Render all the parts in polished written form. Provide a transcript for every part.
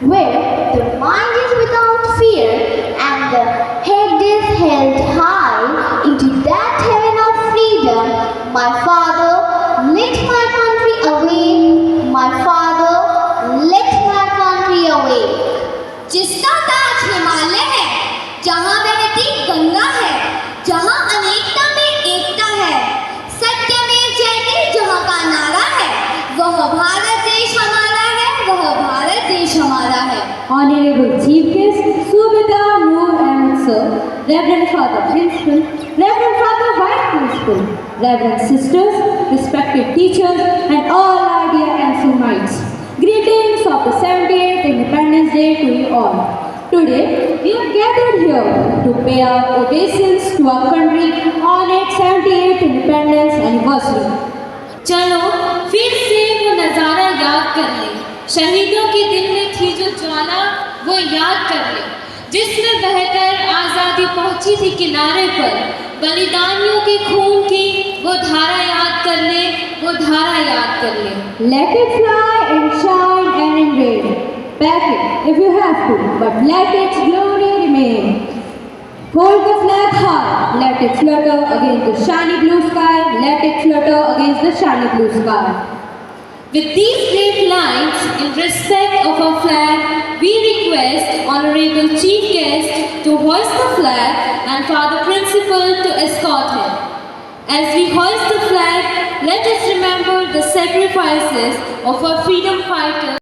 where the mind is without fear and the head is held high into that heaven of freedom. My father, let my country away. My father, let my country away. जिसका ताज हिमालय है, जहाँ बहती गंगा है, जहाँ अनेकता में एकता है, सत्य में जयते जहाँ का नारा है, वह भारत देश हमारा है, वह भारत देश हमारा है। Honorable Chief Guest, Subedar Noor Ahmed Sir, Reverend Father Principal, Reverend Father Vice Principal, Reverend Sisters, respected teachers, and all our dear Anselmites. Greetings of the 78th Independence Day to you all. Today, we are gathered here to pay our obeisance to our country on its 78th Independence Anniversary. चलो फिर से वो नज़ारा याद कर ले, शहीदों के दिल में थी जो ज्वाला वो याद कर ले, जिसमें बहकर आज़ादी पहुंची थी किनारे पर, बलिदानियों के खून की वो धारा याद कर ले, वो धारा याद कर ले। Let it fly and shine and in rain. Back it if you have to, but let its glory remain. Hold the flag high, let it flutter against the shiny blue sky, let it flutter against the shiny blue sky. With these great lines in respect of our flag, we request Honorable Chief Guest to hoist the flag and Father Principal to escort him. As we hoist the flag, let us remember the sacrifices of our freedom fighters.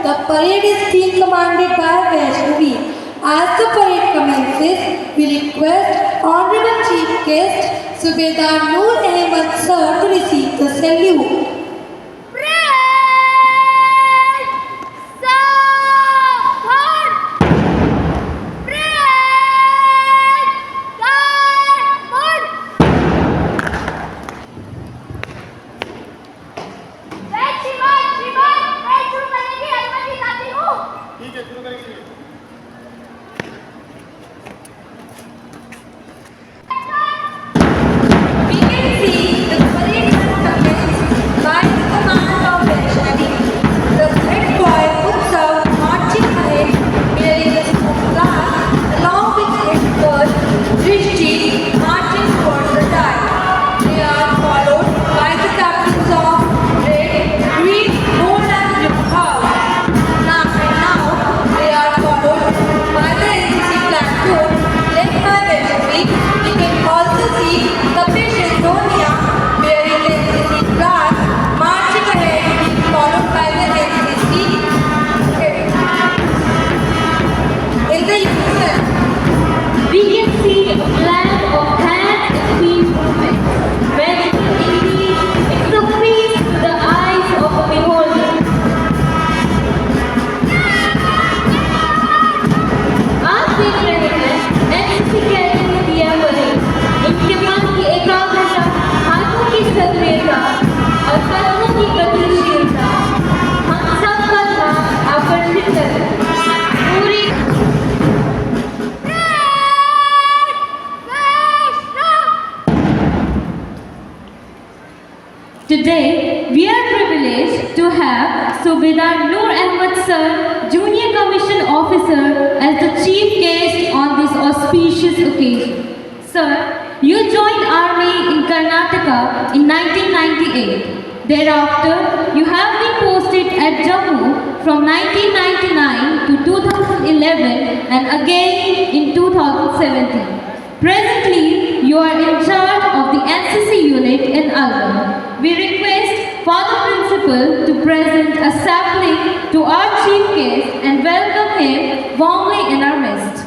The parade is being commanded by Vaishnavi. As the parade commences, we request Honorable Chief Guest Subedar Noor Ahmed Sir to receive the salute. Today, we are privileged to have Subedar Noor Ahmed Sir, Junior Commission Officer, as the chief guest on this auspicious occasion. Sir, you joined Army in Karnataka in 1998. Thereafter, you have been posted at Jammu from 1999 to 2011 and again in 2017. Presently, you are in charge of the NCC unit in Alban. We request Father Principal to present a sapling to our chief guest and welcome him warmly in our midst.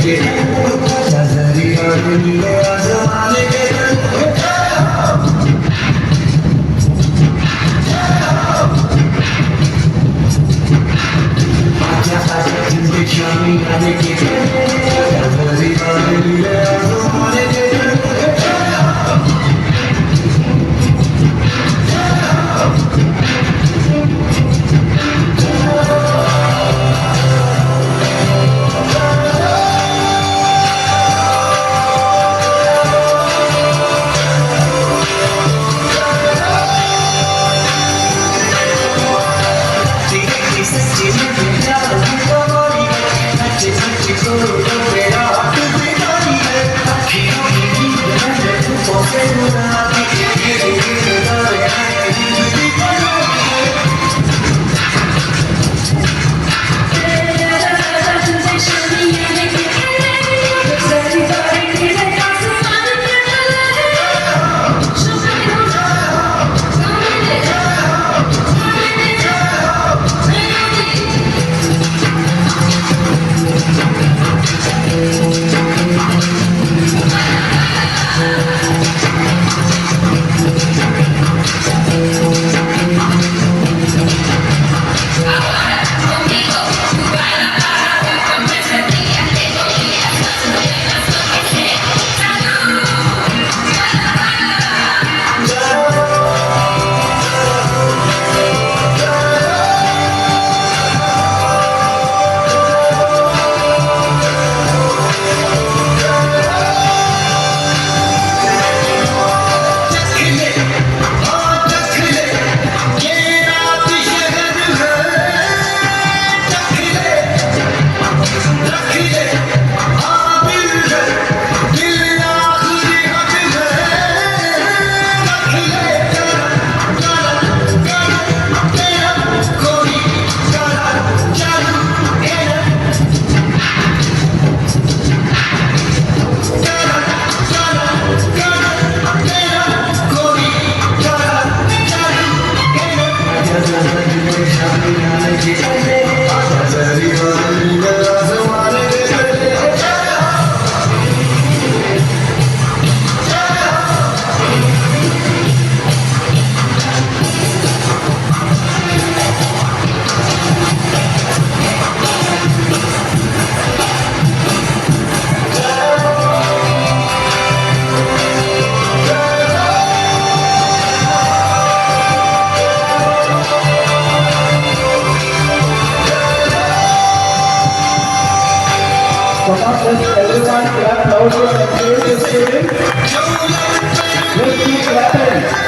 Come on, let's everyone clap loudly and encourage the students. Let's keep clapping.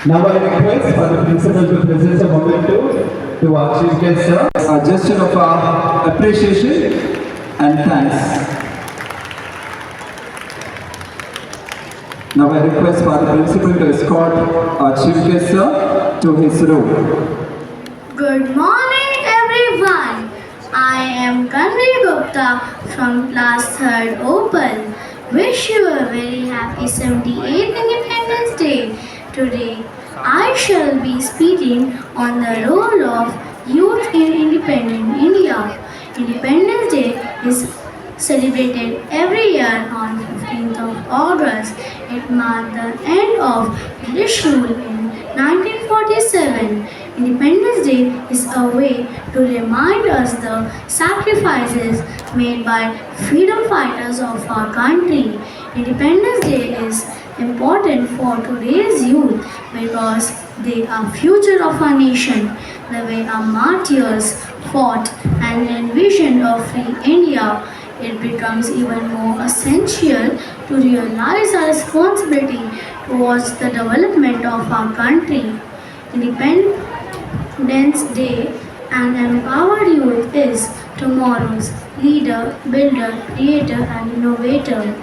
Now I request for the principal to present a memento to our chief guest sir, a gesture of our appreciation and thanks. Now I request for the principal to escort our chief guest sir to his room. Good morning, everyone. I am Kanvi Gupta from class 3rd Open. Wish you a very happy 78th Independence Day. Today, I shall be speaking on the role of youth in independent India. Independence Day is celebrated every year on 15th of August. It marked the end of British rule in 1947. Independence Day is a way to remind us the sacrifices made by freedom fighters of our country. Independence Day is important for today's youth because they are future of our nation. The way our martyrs fought and envisioned a free India, it becomes even more essential to realize our responsibility towards the development of our country. Independence Day and empowered youth is tomorrow's leader, builder, creator, and innovator.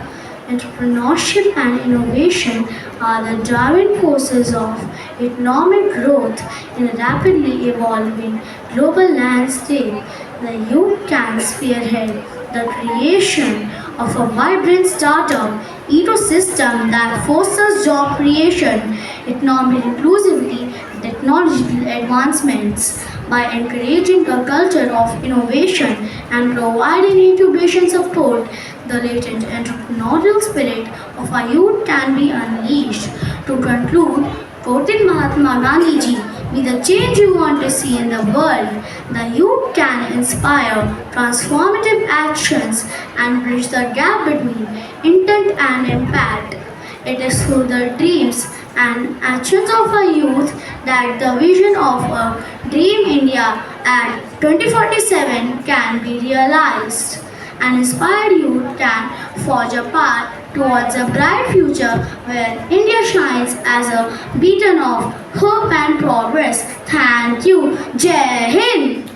Entrepreneurship and innovation are the driving forces of economic growth in a rapidly evolving global landscape. The youth can spearhead the creation of a vibrant startup ecosystem that fosters job creation, economic inclusivity, and technological advancements. By encouraging a culture of innovation and providing incubation support, the latent entrepreneurial spirit of our youth can be unleashed. To conclude, quoted Mahatma Gandhi ji, be the change you want to see in the world. The youth can inspire transformative actions and bridge the gap between intent and impact. It is through the dreams and actions of our youth that the vision of a Dream India at 2047 can be realized. An inspired youth can forge a path towards a bright future where India shines as a beacon of hope and progress. Thank you. Jai Hind.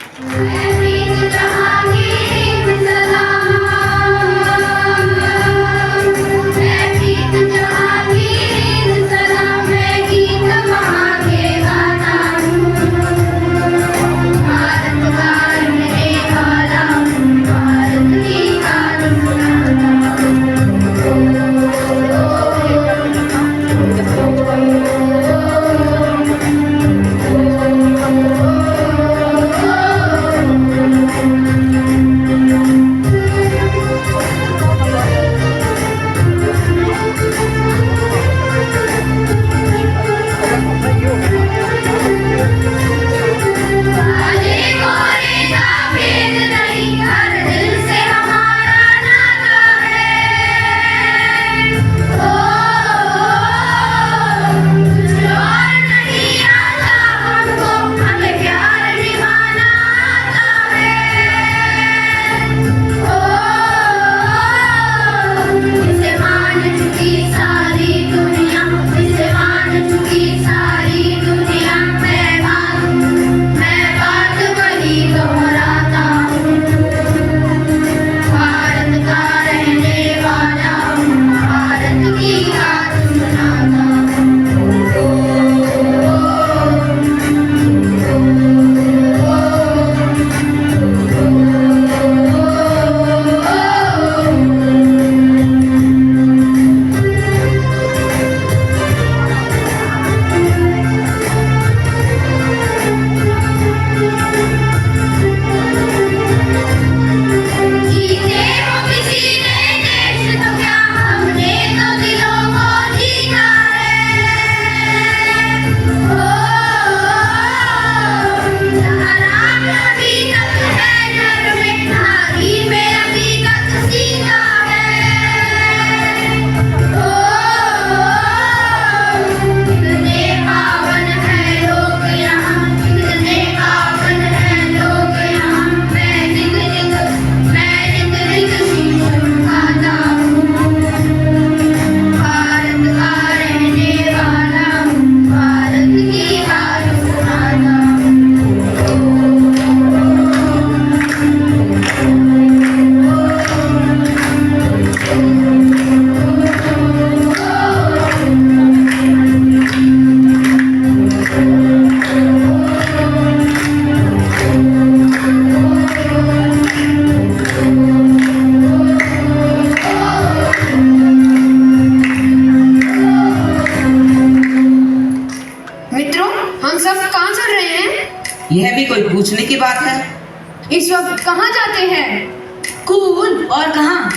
यह भी कोई पूछने की बात है? इस वक्त कहाँ जाते हैं? स्कूल। और कहाँ?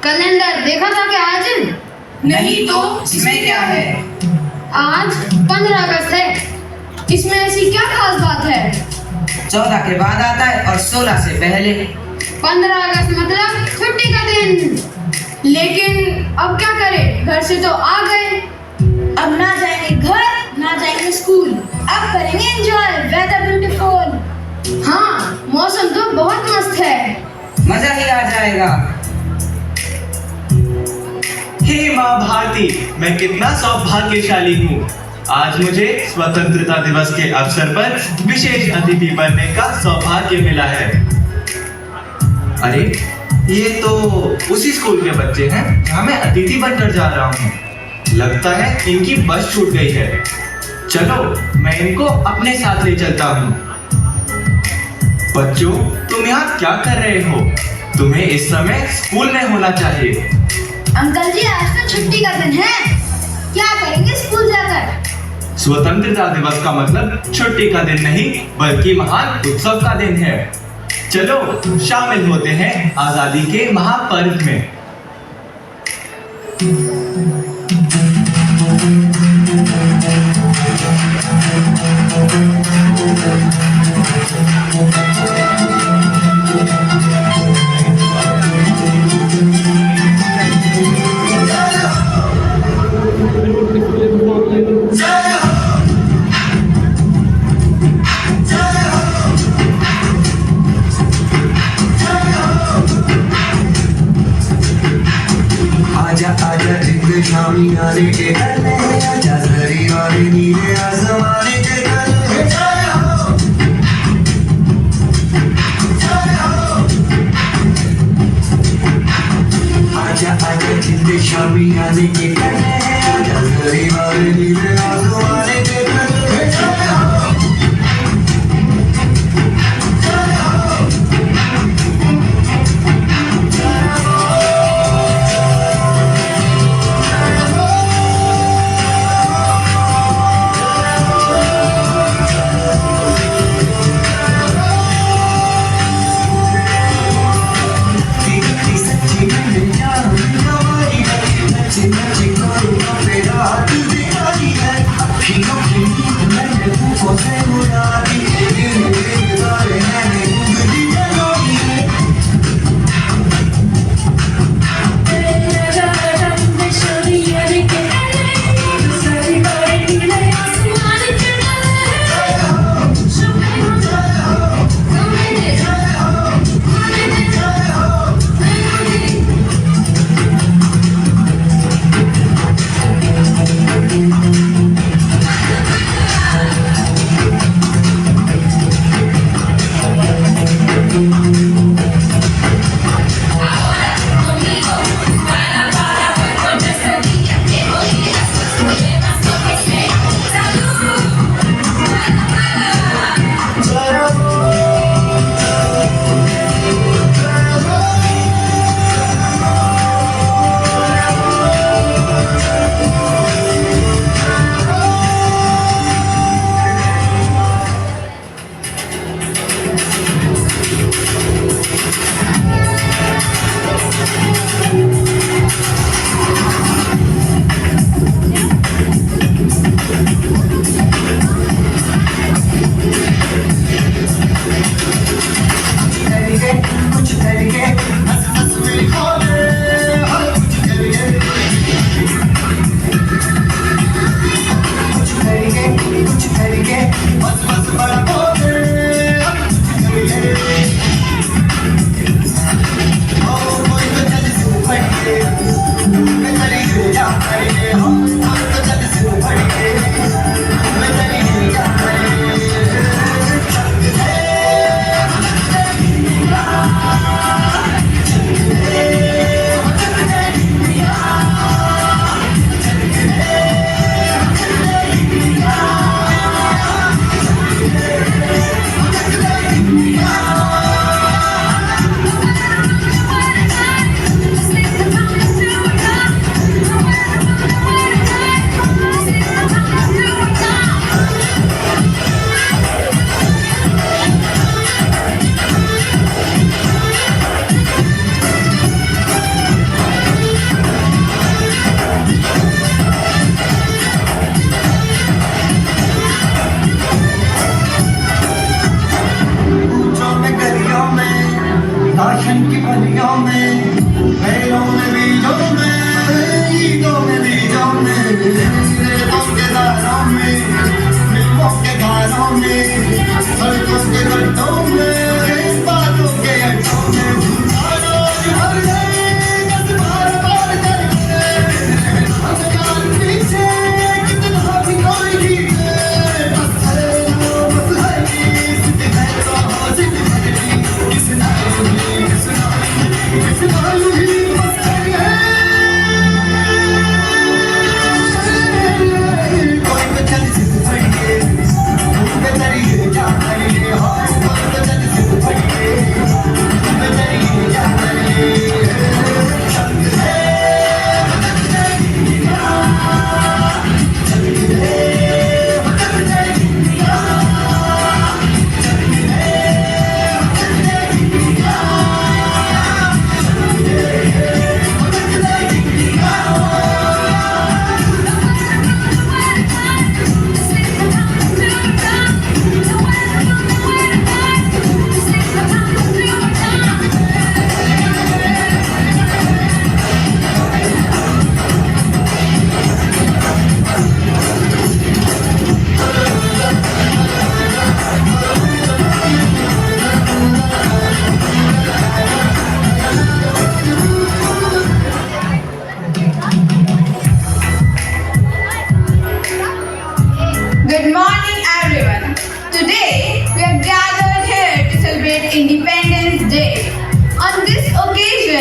कैलेंडर देखा था क्या आज? नहीं तो इसमें क्या है? आज 15 अगस्त है। इसमें ऐसी क्या खास बात है? 14 के बाद आता है और 16 से पहले। 15 अगस्त मतलब छुट्टी का दिन। लेकिन अब क्या करें? घर से तो आ गए, अब ना जाएंगे घर, ना जाएंगे स्कूल, अब करेंगे एंजॉय, वेदर ब्यूटीफुल। हाँ, मौसम तो बहुत मस्त है, मजा ही आ जाएगा। हे माँ भारती, मैं कितना सौभाग्यशाली हूँ। आज मुझे स्वतंत्रता दिवस के अवसर पर विशेष अतिथि बनने का सौभाग्य मिला है। अरे ये तो उसी स्कूल के बच्चे हैं जहाँ मैं अतिथि बनकर जा रहा हूँ। लगता है इनकी बस छूट गई है। चलो मैं इनको अपने साथ ले चलता हूँ। बच्चों, तुम यहाँ क्या कर रहे हो? तुम्हें इस समय स्कूल में होना चाहिए। अंकल जी, आज तो छुट्टी का दिन है। क्या करेंगे स्कूल जाकर? स्वतंत्रता दिवस का मतलब छुट्टी का दिन नहीं बल्कि महान उत्सव का दिन है। चलो शामिल होते हैं आजादी के महापर्व में। आजा जिंद शामी आने के आजा जरी वाले नीले आसमाने के आजा जिंद शामी आने के आजा जरी वाले नीले आसमाने के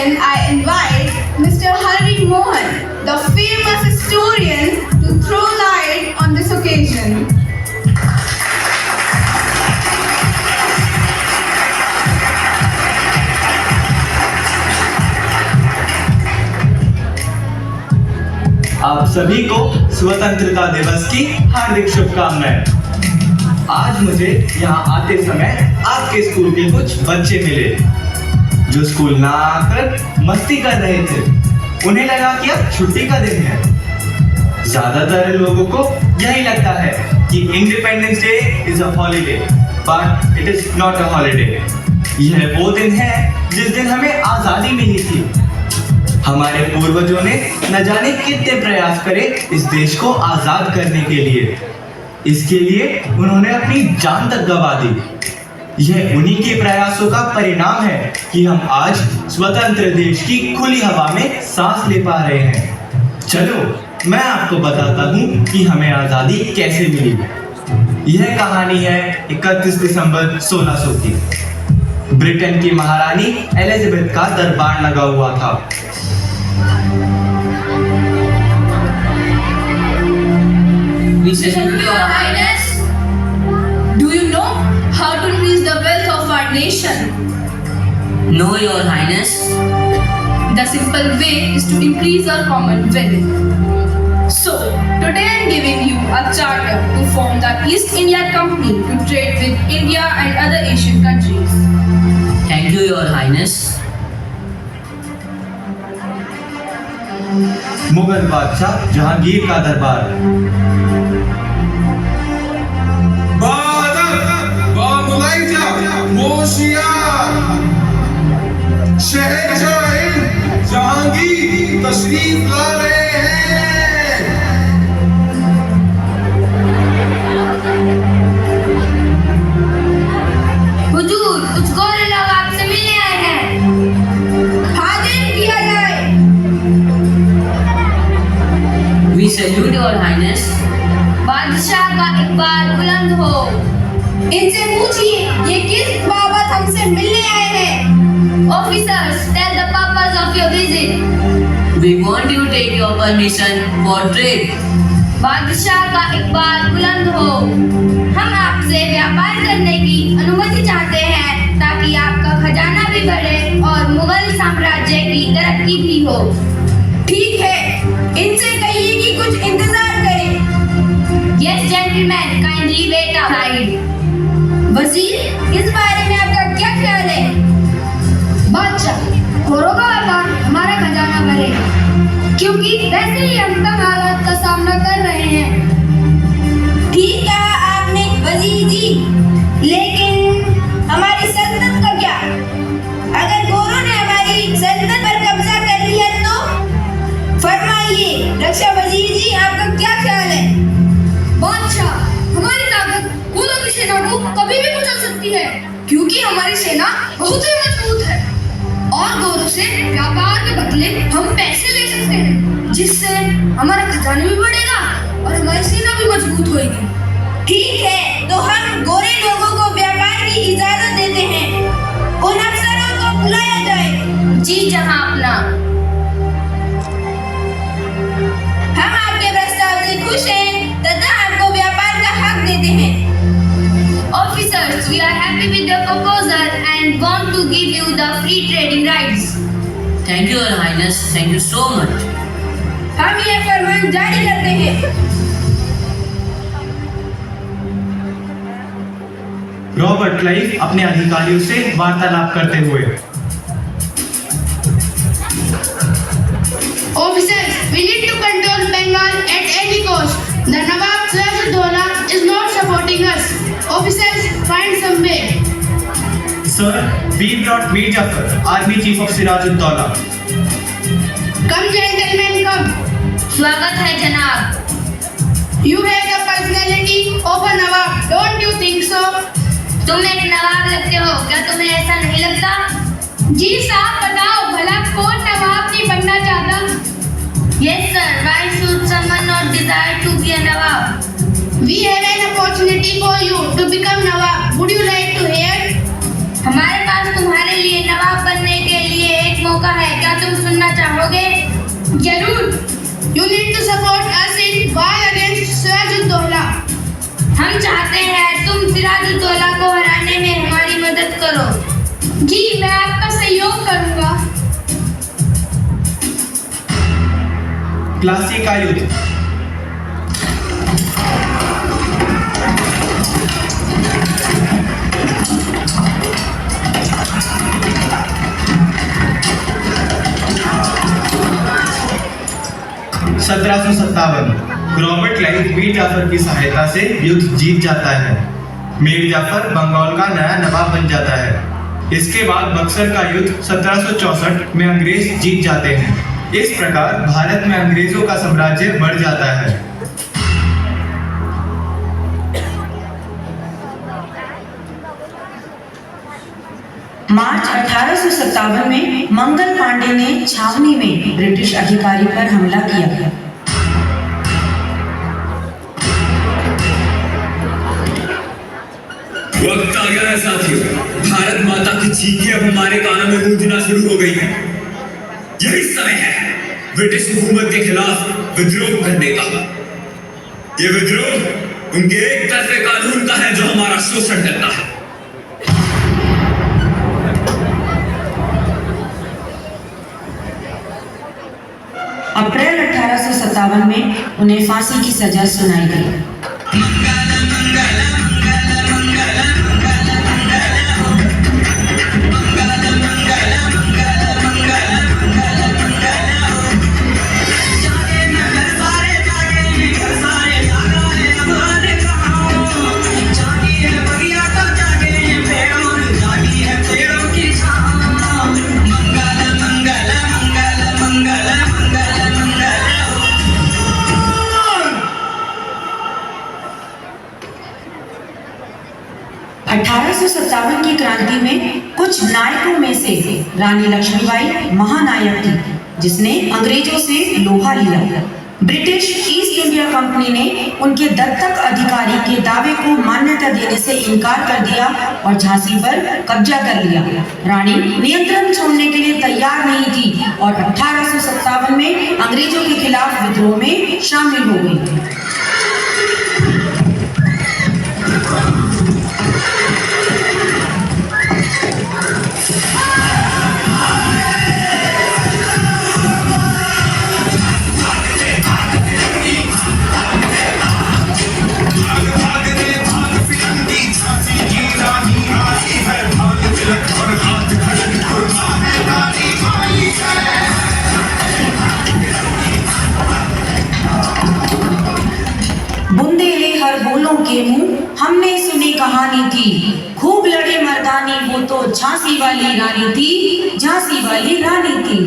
occasion, I invite Mr. Hari Mohan, the famous historian, to throw light on this occasion. आप सभी को स्वतंत्रता दिवस की हार्दिक शुभकामनाएं। आज मुझे यहाँ आते समय आपके स्कूल के कुछ बच्चे मिले जो स्कूल ना आकर मस्ती कर रहे थे। उन्हें लगा कि अब छुट्टी का दिन है। ज्यादातर लोगों को यही लगता है कि independence day is a holiday, but it is not a holiday. यह वो दिन है जिस दिन हमें आजादी मिली थी। हमारे पूर्वजों ने न जाने कितने प्रयास करे इस देश को आजाद करने के लिए। इसके लिए उन्होंने अपनी जान तक गंवा दी। यह उन्हीं के प्रयासों का परिणाम है कि हम आज स्वतंत्र देश की खुली हवा में सांस ले पा रहे हैं। चलो मैं आपको बताता हूँ कि हमें आजादी कैसे मिली। यह कहानी है 31 दिसंबर 1600 की। ब्रिटेन की महारानी एलिजाबेथ का दरबार लगा हुआ था। We salute your highness. Do you know how to increase the wealth of our nation? No, your highness. The simple way is to increase our common wealth. So, today I am giving you a charter to form the East India Company to trade with India and other Asian countries. Thank you, your highness. Mughal बादशाह जहांगीर का दरबार। शहंशाह जहांगीर तशरीफ ला रहे हैं। हुजूर, कुछ गोरे लोग आपसे मिलने आए हैं। हाजिर किया जाए। We salute your highness. बादशाह का इकबाल बुलंद हो। इनसे पूछिए ये किस बाबत हमसे मिलने आए हैं। Officers, tell the purpose of your visit. We want you to take your permission for trade. बादशाह का इकबाल बुलंद हो। हम आपसे व्यापार करने की अनुमति चाहते हैं ताकि आपका खजाना भी बढ़े और मुगल साम्राज्य की तरक्की भी हो। ठीक है, इनसे कहिए कि कुछ इंतजार करें। Yes, gentlemen, kindly wait outside. वजीर, इस बारे में आपका क्या ख्याल है? बादशाह, गोरों का व्यापार हमारा खजाना भरेगा, क्योंकि वैसे ही हम तंग हालात का सामना कर रहे हैं। ठीक कहा आपने वजीर जी, लेकिन हमारी सल्तनत का क्या? अगर गोरों ने हमारी सल्तनत पर कब्जा कर लिया तो? फरमाइए रक्षा वजीर जी, आपका क्या ख्याल है? बादशाह, हमारी ताकत गोरों की सेना को कभी भी कुचल सकती है, क्योंकि हमारी सेना बहुत ही मजबूत है और गोरों से व्यापार के बदले हम पैसे ले सकते हैं, जिससे हमारा खजाना भी बढ़ेगा और हमारी सेना भी मजबूत होगी। ठीक है, तो हम गोरे लोगों को व्यापार की इजाजत देते हैं। उन अफसरों को बुलाया जाए। जी जहांपना। हम आपके प्रस्ताव से खुश हैं तथा आपको व्यापार का हक देते हैं। Officers, we are happy with your proposal and want to give you the free trading rights. Thank you, your highness. Thank you so much. हम ये फरमान जारी करते हैं। रॉबर्ट क्लाइव अपने अधिकारियों से वार्तालाप करते हुए। Officers, we need to control Bengal at any cost. The Nawab Sirajuddola is not supporting us. Officers, find some way. Sir, we brought Mir Jafar, Army Chief of Sirajuddola. Come gentlemen, come. स्वागत है जनाब। You have the personality of a Nawab, don't you think so? तुम एक नवाब लगते हो, क्या तुम्हें ऐसा नहीं लगता? जी साहब, बताओ भला कौन नवाब नहीं बनना चाहता? Yes sir, why should someone not desire to be a nawab? We have an opportunity for you to become Nawab. Would you like to hear? हमारे पास तुम्हारे लिए नवाब बनने के लिए एक मौका मौका है, क्या तुम सुनना चाहोगे? जरूर। You need to support us in war against Siraj-ud-Daulah. हम चाहते हैं तुम सिराजुद्दौला को हराने में हमारी मदद करो। जी, मैं आपका सहयोग करूंगा। प्लासी का युद्ध। रॉबर्ट क्लाइव मीर जाफर की सहायता से युद्ध जीत जाता है। मीर जाफर बंगाल का नया नवाब बन जाता है। इसके बाद बक्सर का युद्ध 1764 में अंग्रेज जीत जाते हैं। इस प्रकार भारत में अंग्रेजों का साम्राज्य बढ़ जाता है। मार्च 1857 में मंगल पांडे ने छावनी में ब्रिटिश अधिकारी पर हमला किया। वक्त आ गया है साथियों, भारत माता की चीखें अब हमारे कानों में गूंजना शुरू हो गई है। यही समय है ब्रिटिश हुकूमत के खिलाफ विद्रोह करने का। ये विद्रोह उनके एक तरफे कानून का है जो हमारा शोषण करता है। अप्रैल 1857 में उन्हें फांसी की सजा सुनाई गई। की क्रांति में कुछ नायकों में से रानी लक्ष्मीबाई महानायक थी, जिसने अंग्रेजों से लोहा लिया। ब्रिटिश ईस्ट इंडिया कंपनी ने उनके दत्तक अधिकारी के दावे को मान्यता देने से इनकार कर दिया और झांसी पर कब्जा कर लिया। रानी नियंत्रण छोड़ने के लिए तैयार नहीं थी और 1857 में अंग्रेजों के खिलाफ विद्रोह में शामिल हो गई। के मुंह हमने सुनी कहानी थी, खूब लड़े मर्दानी वो तो झांसी वाली रानी थी, झांसी वाली रानी थी।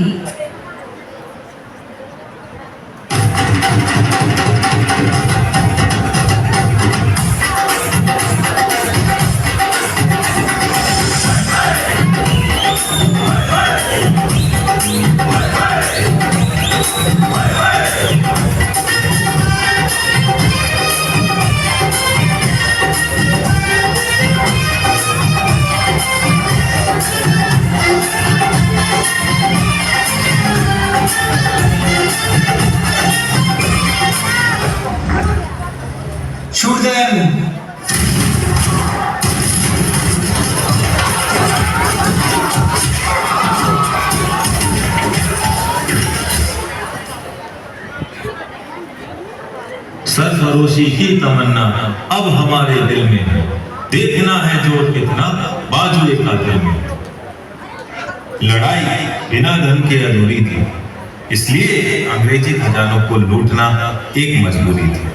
सरफरोशी की तमन्ना अब हमारे दिल में है, देखना है जोर कितना बाजुए कातिल में। लड़ाई बिना धन के अधूरी थी, इसलिए अंग्रेजी खजानों को लूटना एक मजबूरी थी।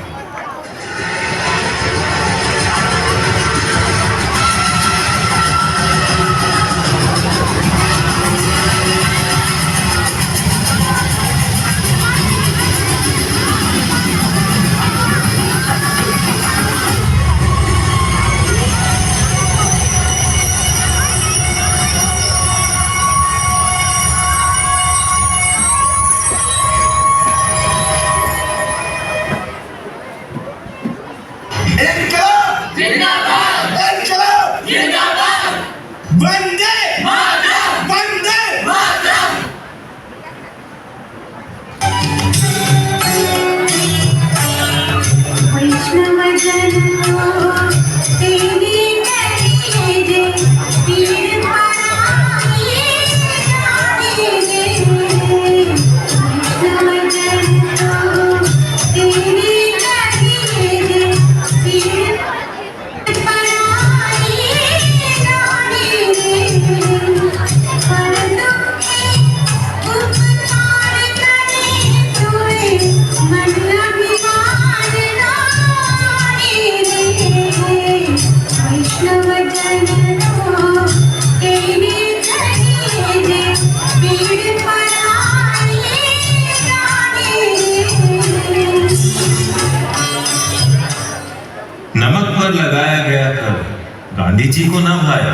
किसी को ना भाया,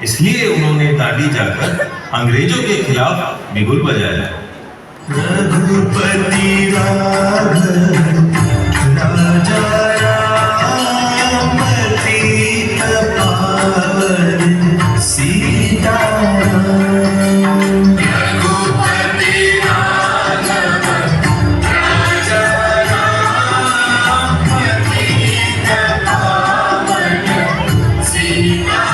इसलिए उन्होंने दांडी जाकर अंग्रेजों के खिलाफ बिगुल बजाया। रघुपति राघव राजा राम पतित पावन सीताराम। रघुपति राघव राजा राम पतित पावन सीताराम।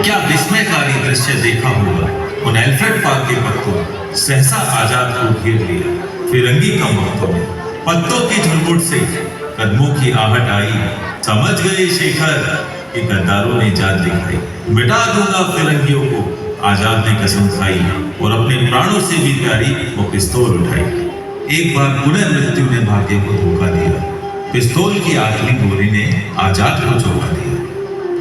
क्या विस्मयकारी दृश्य देखा होगा उन एल्फ्रेड पार्क के पत्तों सहसा आजाद को घेर लिया। फिरंगी कम वक्तों में पत्तों की झुरमुट से कदमों की आहट आई। समझ गए शेखर कि गद्दारों ने जात दिखाई। मिटा दूंगा फिरंगियों को, आजाद ने कसम खाई और अपने प्राणों से भी प्यारी वो पिस्तौल उठाई। एक बार पुनर्मृत्यु ने भाग्य को धोखा दिया। पिस्तौल की आखिरी गोली ने आजाद को चौंका दिया।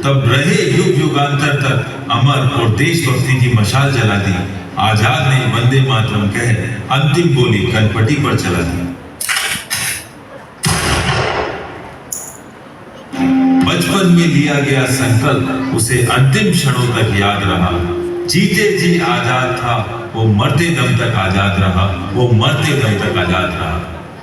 तब रहे युग युगांतर तक अमर और देशभक्ति की मशाल जला दी। आजाद ने वंदे मातरम कह अंतिम गोली कनपटी पर चला दी। बचपन में लिया गया संकल्प उसे अंतिम क्षणों तक याद रहा। जीते जी आजाद था, वो मरते दम तक आजाद रहा, वो मरते दम तक आजाद रहा।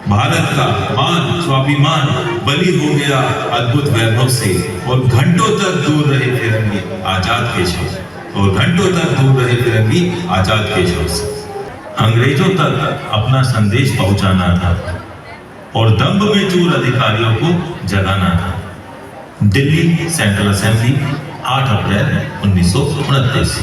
भारत का मान स्वाभिमान बलि हो गया अद्भुत वैभव से, और घंटों तक दूर रहे फिरंगी आजाद के शव से, और घंटों तक दूर रहे फिरंगी आजाद के शव से। अंग्रेजों तक अपना संदेश पहुंचाना था और दंभ में चूर अधिकारियों को जगाना था। दिल्ली सेंट्रल असेंबली 8 अप्रैल 1929।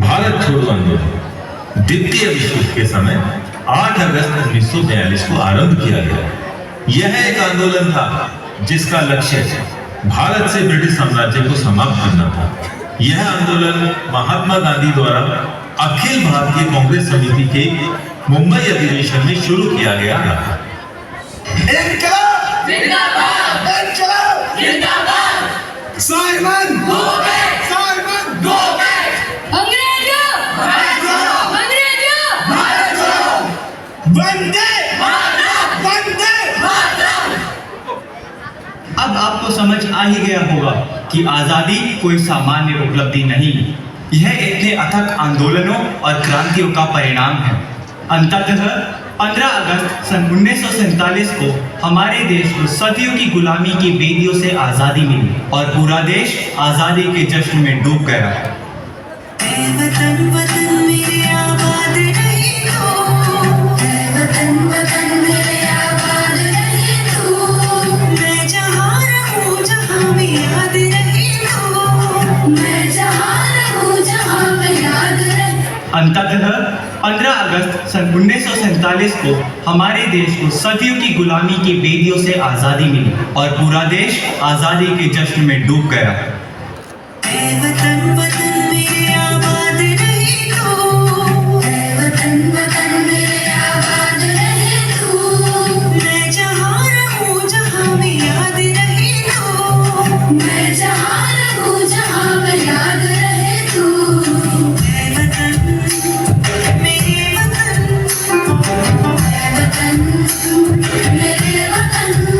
भारत छोड़ो आंदोलन द्वितीय विश्व युद्ध के समय 8 अगस्त 1942 को आरंभ किया गया। यह एक आंदोलन था जिसका लक्ष्य भारत से ब्रिटिश साम्राज्य को समाप्त करना था। यह आंदोलन महात्मा गांधी द्वारा अखिल भारतीय कांग्रेस समिति के मुंबई अधिवेशन में शुरू किया गया था। Simon go back, Simon go back. अंग्रेजों भारत छोड़ो, वंदे मातरम, वंदे मातरम। अब आपको समझ आ ही गया होगा कि आजादी कोई सामान्य उपलब्धि नहीं, यह इतने अथक आंदोलनों और क्रांतियों का परिणाम है। अंततः 15 अगस्त सन 1947 को हमारे देश को सदियों की गुलामी की बेड़ियों से आजादी मिली और पूरा देश आजादी के जश्न में डूब गया। अंततः 15 अगस्त सन 1947 को हमारे देश को सदियों की गुलामी की बेड़ियों से आज़ादी मिली और पूरा देश आज़ादी के जश्न में डूब गया। मेरे वतन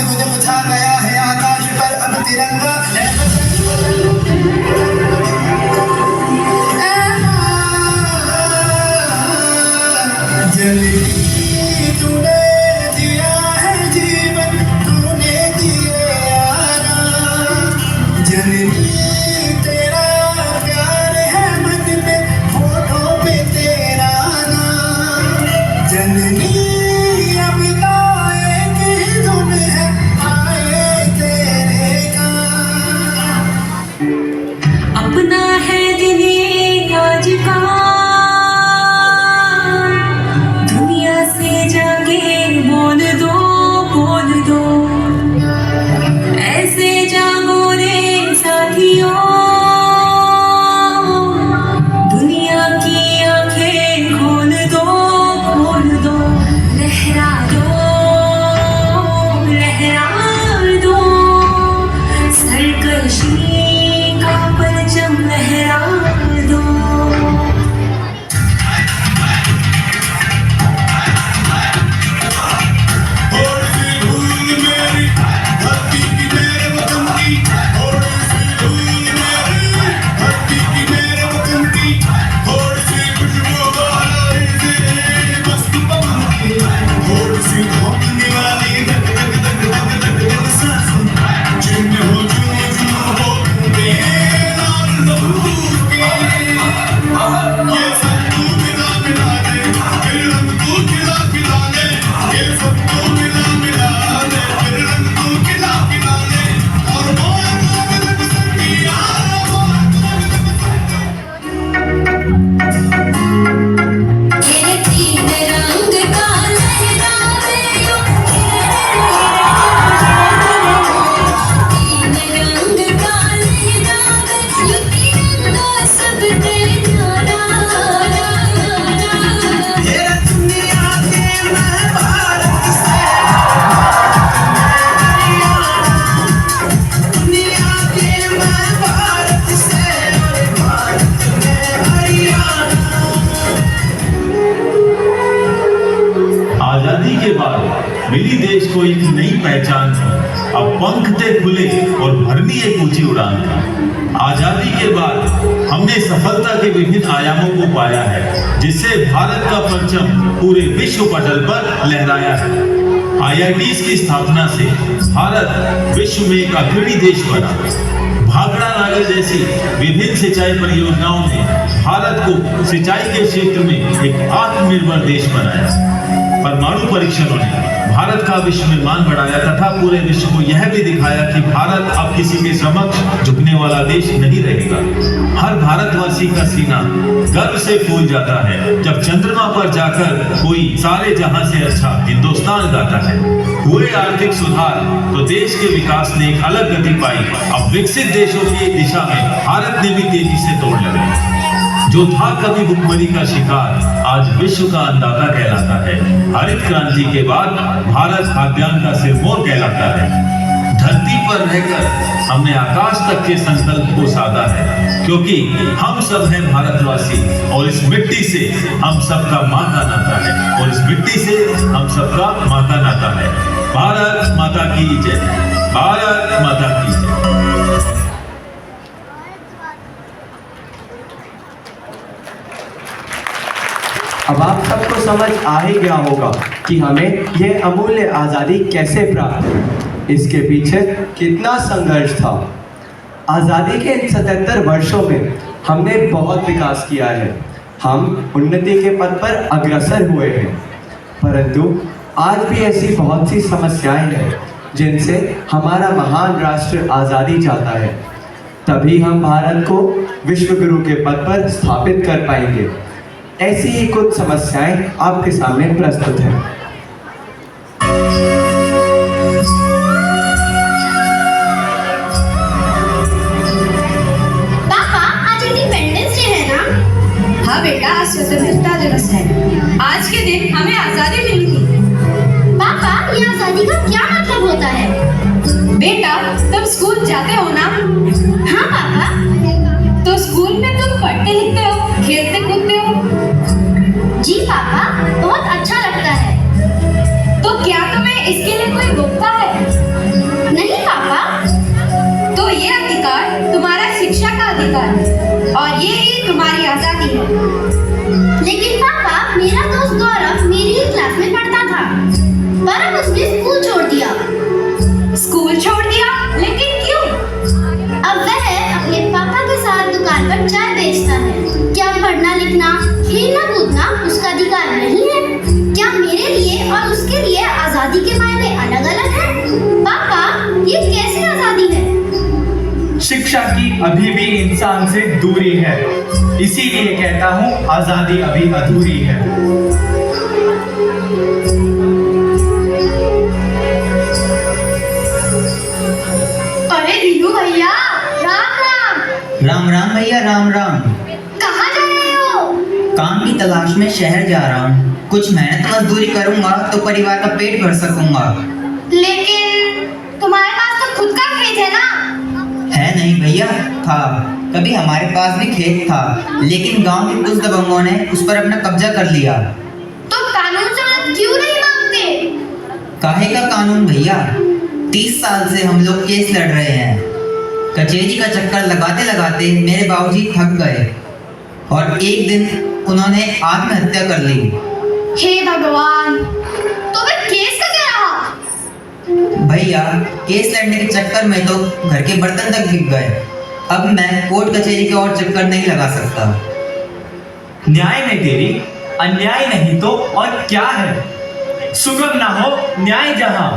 गुदगुद छा गया है आकाश पर अब तिरंगा जननी तूने दिया है जीवन तूने दिए यारा जननी तेरा प्यार है मन पे होठों पे तेरा नाम जननी अब तो एक ही धुन है आए तेरे काम अपना है जिन्हें आज का दुनिया से जाके बोल दो ऐसे जागो रे साथियों दुनिया की आंखें खोल दो लहरा दो सरकशी का परचम लहरा दो आजादी के बाद मिली देश को एक नई पहचान थी। अब पंख थे खुले और भरनी एक ऊंची उड़ान थी। आजादी के बाद हमने सफलता के विभिन्न आयामों को पाया है, जिससे भारत का परचम पूरे विश्व पटल पर लहराया है। IITs की स्थापना से भारत विश्व में एक अग्रणी देश बना। भाखड़ा नागर जैसी विभिन्न सिंचाई परियोजनाओं ने भारत को सिंचाई के क्षेत्र में एक आत्मनिर्भर देश बनाया। परमाणु परीक्षणों ने भारत का विश्व में मान बढ़ाया तथा पूरे विश्व को यह भी दिखाया कि भारत अब किसी के समक्ष झुकने वाला देश नहीं रहेगा। हर भारतवासी का सीना गर्व से फूल जाता है जब चंद्रमा पर जाकर कोई सारे जहां से अच्छा हिंदुस्तान गाता है। हुए आर्थिक सुधार तो देश के विकास ने एक अलग गति पाई। अब विकसित देशों की दिशा में भारत ने भी तेजी से दौड़ लगाई। जो था कभी भुखमरी का शिकार आज विश्व का अन्नदाता कहलाता है। हरित क्रांति के बाद भारत खाद्यान्न का सिरमौर कहलाता है। धरती पर रहकर हमने आकाश तक के संकल्प को साधा है, क्योंकि हम सब हैं भारतवासी और इस मिट्टी से हम सबका माता नाता है और इस मिट्टी से हम सबका माता नाता है। भारत माता की जय। भारत माता की जय। अब आप सबको समझ आ ही गया होगा कि हमें यह अमूल्य आज़ादी कैसे प्राप्त हुई। इसके पीछे कितना संघर्ष था। आज़ादी के इन 77 वर्षों में हमने बहुत विकास किया है। हम उन्नति के पथ पर अग्रसर हुए हैं, परंतु आज भी ऐसी बहुत सी समस्याएं हैं जिनसे हमारा महान राष्ट्र आज़ादी चाहता है। तभी हम भारत को विश्व गुरु के पद पर स्थापित कर पाएंगे। ऐसी ही कुछ समस्याएं आपके सामने प्रस्तुत हैं। पापा, आज इंडिपेंडेंस डे है ना? हाँ बेटा, आज स्वतंत्रता दिवस है। आज के दिन हमें आजादी मिली थी। पापा, ये आजादी का क्या मतलब होता है? बेटा, तुम स्कूल जाते हो ना? हाँ पापा। तो स्कूल में तुम पढ़ते लिखते हो, खेलते कूदते हो? जी पापा, बहुत अच्छा लगता है। तो क्या तुम्हें इसके लिए कोई रोकता है? अधिकार है और ये ही तुम्हारी आजादी है। लेकिन पापा, मेरा दोस्त गौरव मेरी ही क्लास में पढ़ता था, पर अब उसने स्कूल छोड़ दिया। स्कूल छोड़ दिया? लेकिन क्यों? अब वह अपने पापा के साथ दुकान पर चाय बेचता है। क्या पढ़ना लिखना, खेलना कूदना उसका अधिकार नहीं है? क्या मेरे लिए और उसके लिए आजादी के मायने अलग अलग हैं? पापा, ये कैसी आजादी है? शिक्षा की अभी भी इंसान से दूरी है, इसीलिए कहता हूँ आजादी अभी अधूरी है। अरे दीनू भैया, राम राम। राम राम भैया, राम राम। कहाँ जा रहे हो? काम की तलाश में शहर जा रहा हूँ। कुछ मेहनत मजदूरी करूँगा तो परिवार का पेट भर सकूंगा। लेकिन तुम्हारे पास तो खुद का खेत है ना? है नहीं भैया, था। कभी हमारे पास भी खेत था, लेकिन गांव के कुछ दबंगों ने उस पर अपना कब्जा कर लिया। तो कानून से मदद क्यों नहीं मांगते? काहे का कानून भैया? 30 साल से हम लोग केस लड़ रहे हैं। कचहरी का चक्कर लगाते लगाते मेरे बाबूजी थक गए और एक दिन उन्होंने आत्महत्या कर ली। हे भगवान, तो वे केस का क्या रहा? भैया, केस लड़ने के चक्कर में तो घर के बर्तन तक बिक गए। अब मैं कोर्ट कचहरी के और चक्कर नहीं लगा सकता। न्याय में देरी, अन्याय नहीं तो और क्या है? सुगम ना हो न्याय जहां,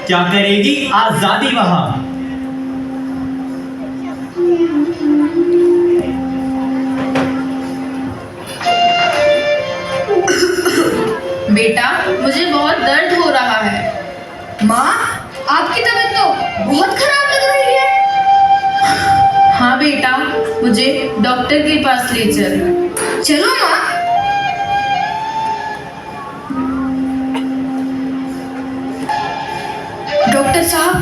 क्या करेगी आजादी वहां। बेटा, मुझे बहुत दर्द हो रहा है। माँ, आपकी तबीयत तो बहुत खराब लग रही है। हाँ बेटा, मुझे डॉक्टर के पास ले चल। चलो माँ। डॉक्टर साहब,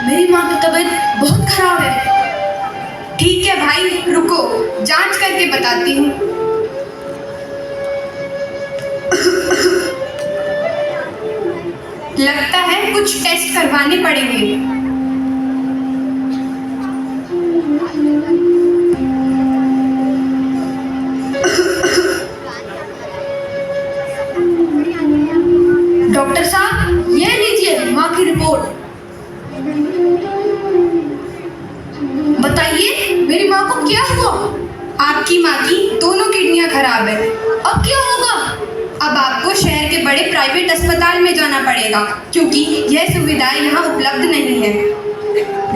मेरी माँ की तबीयत बहुत खराब है। ठीक है भाई, रुको, जांच करके बताती हूँ। लगता है कुछ टेस्ट करवाने पड़ेंगे। डॉक्टर साहब, ये लीजिए माँ की रिपोर्ट। बताइए, मेरी माँ को क्या हुआ? आपकी माँ की दोनों किडनियाँ खराब है। अब क्या होगा? अब आपको शहर के बड़े प्राइवेट अस्पताल में जाना पड़ेगा, क्योंकि यह सुविधाएं यहाँ उपलब्ध नहीं है।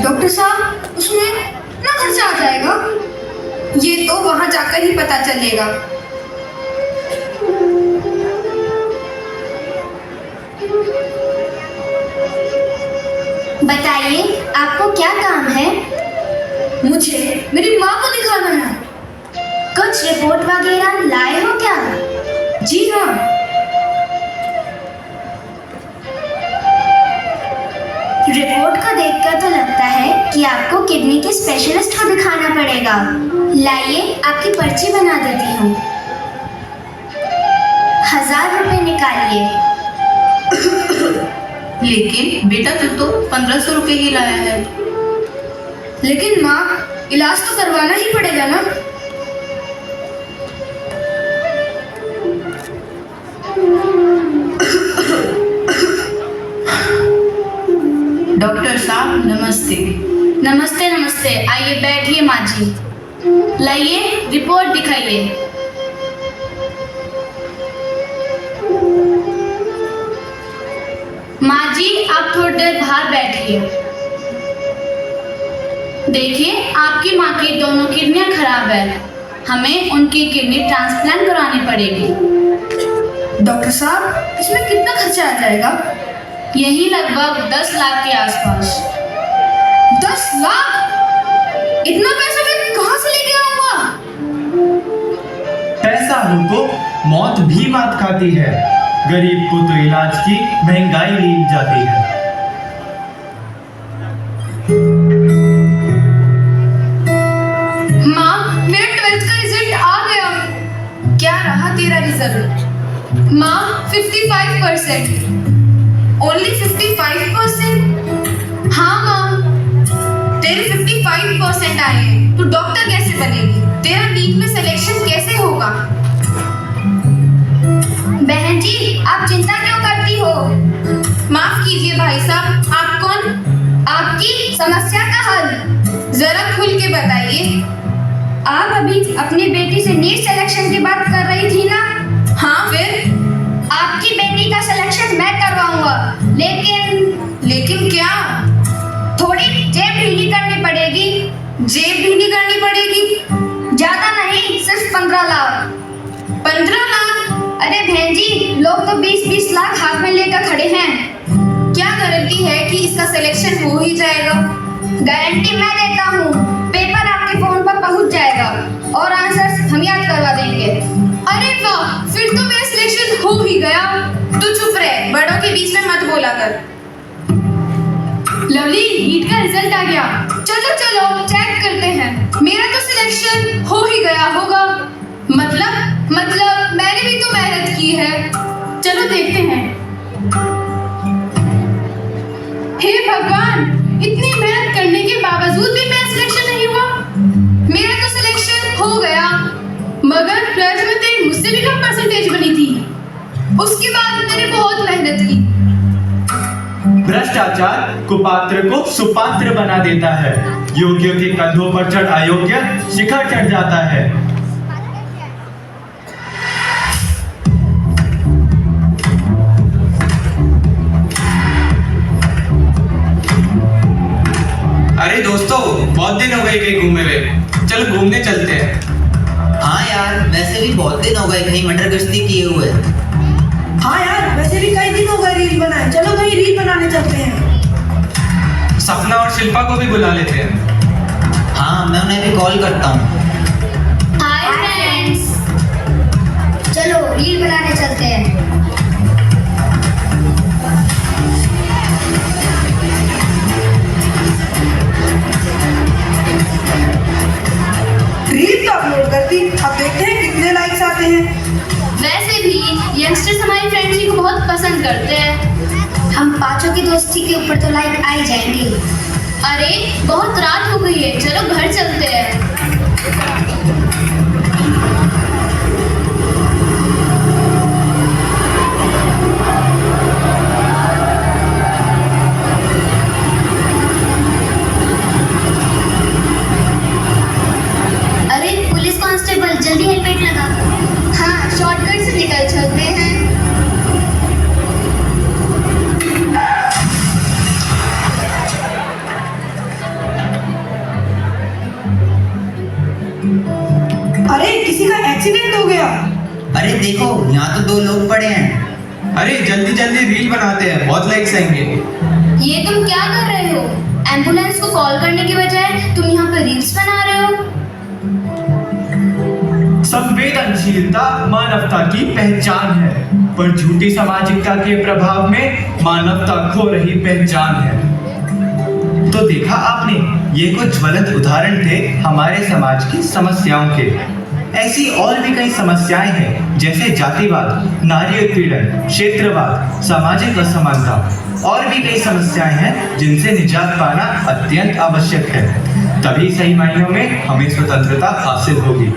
डॉक्टर साहब, उसमें कितना खर्चा आ जाएगा? ये तो वहाँ जाकर ही पता चलेगा। बताइए, आपको क्या काम है? मुझे मेरी माँ को दिखाना है। कुछ रिपोर्ट वगैरह लाए हो क्या? जी हाँ। रिपोर्ट को देखकर तो लगता है कि आपको किडनी के स्पेशलिस्ट को दिखाना पड़ेगा। लाइए, आपकी पर्ची बना देती हूँ। 1000 रुपए निकालिए। लेकिन बेटा, तू तो 1500 रुपए ही लाया है। लेकिन माँ, इलाज तो करवाना ही पड़ेगा ना। डॉक्टर साहब, नमस्ते। नमस्ते नमस्ते, आइए बैठिए माँ जी। लाइए, रिपोर्ट दिखाइए। माँ जी, आप थोड़ी देर बाहर बैठिए। देखिए, आपकी माँ की दोनों किडनियाँ खराब है। हमें उनकी किडनी ट्रांसप्लांट करानी पड़ेगी। डॉक्टर साहब, इसमें कितना खर्चा आ जाएगा? यही लगभग 10 लाख के आसपास। 10 लाख? इतना पैसा मैं कहाँ से लेके आऊंगा? पैसा हो तो मौत भी मात खाती है। गरीब को तो इलाज की महंगाई ली जाती है। माँ, मेरा 12th का रिजल्ट आ गया। क्या रहा तेरा रिजल्ट? माँ, 55%। ओनली 55%? हाँ माँ, तेरे 55% आए हैं। तू डॉक्टर कैसे बनेगी? तेरा नीट में सिलेक्शन कैसे होगा? बहन जी, आप चिंता क्यों करती हो? माफ कीजिए भाई साहब, आप कौन? आपकी समस्या का हल जरा खुल के बताइए। आप अभी अपनी बेटी से नीट सिलेक्शन की बात कर रही थी ना? हाँ, फिर? आपकी बेटी का सिलेक्शन मैं करवाऊंगा, लेकिन क्या? थोड़ी जेब ढीली करनी पड़ेगी। जेब ढीली करनी पड़ेगी? ज्यादा नहीं, सिर्फ 15 लाख। 15 लाख? अरे बहन जी, लोग तो 20-20 लाख हाथ में लेकर खड़े हैं। क्या गारंटी है कि इसका सिलेक्शन हो ही जाएगा? गारंटी मैं देता हूँ। पेपर आपके फोन पर पहुँच जाएगा और आंसर्स हम याद करवा देंगे। अरे वाह, फिर तो मेरा सिलेक्शन हो ही गया। तू चुप रह, बड़ों के बीच में मत बोला कर। लवली, नीट का रिजल्ट आ गया। चलो चलो चेक करते हैं। मेरा तो सिलेक्शन हो ही गया होगा। मतलब मैंने भी तो मेहनत की है। चलो देखते हैं। हे भगवान, इतनी मेहनत करने के बावजूद भी मेरा सिलेक्शन नहीं हुआ। मेरा तो सिलेक्शन हो गया, मगर 12th में तेरी मुझसे भी कम परसेंटेज बनी थी। उसके बाद मैंने बहुत मेहनत की। भ्रष्टाचार कुपात्र को सुपात्र बना देता है। योग्य के कंधों पर चढ़ अयोग्य शिखर चढ़ जाता है। अरे दोस्तों, बहुत दिन हो गए कहीं घूमे हुए, चलो घूमने चलते हैं। हाँ यार, वैसे भी बहुत दिन हो गए कहीं मटर गश्ती किए हुए। हाँ यार, वैसे भी कई दिन हो गए रील बनाए, चलो कहीं रील बनाने चलते हैं। सपना और शिल्पा को भी बुला लेते हैं। हाँ, मैं उन्हें भी कॉल करता हूँ। हाय फ्रेंड्स, चलो रील बनाने चलते हैं। रील तो अपलोड कर दी, अब देखते हैं कितने लाइक्स आते हैं। वैसे भी यंगस्टर्स हमारी फ्रेंडशिप को बहुत पसंद करते हैं। हम पांचों की दोस्ती के ऊपर तो लाइक आ ही जाएंगे। अरे बहुत रात हो गई है, चलो घर चलते हैं। अरे पुलिस कांस्टेबल, जल्दी हेलमेट लगा। हाँ, शॉर्टकट से निकल चलते हैं। अरे किसी का एक्सीडेंट हो गया। अरे देखो, यहाँ तो 2 लोग पड़े हैं। अरे जल्दी जल्दी रील बनाते हैं, बहुत लाइक्स आएंगे। ये तुम क्या कर रहे हो? एम्बुलेंस को कॉल करने के बजाय तुम यहाँ पर रील्स बना रहे हो। संवेदनशीलता मानवता की पहचान है, पर झूठी सामाजिकता के प्रभाव में मानवता खो रही पहचान है। तो देखा आपने, ये कुछ ज्वलंत उदाहरण थे हमारे समाज की समस्याओं के। ऐसी और भी कई समस्याएं हैं, जैसे जातिवाद, नारी उत्पीड़न, क्षेत्रवाद, सामाजिक असमानता और भी कई समस्याएं हैं जिनसे निजात पाना अत्यंत आवश्यक है। तभी सही मायनों में हमें स्वतंत्रता हासिल होगी।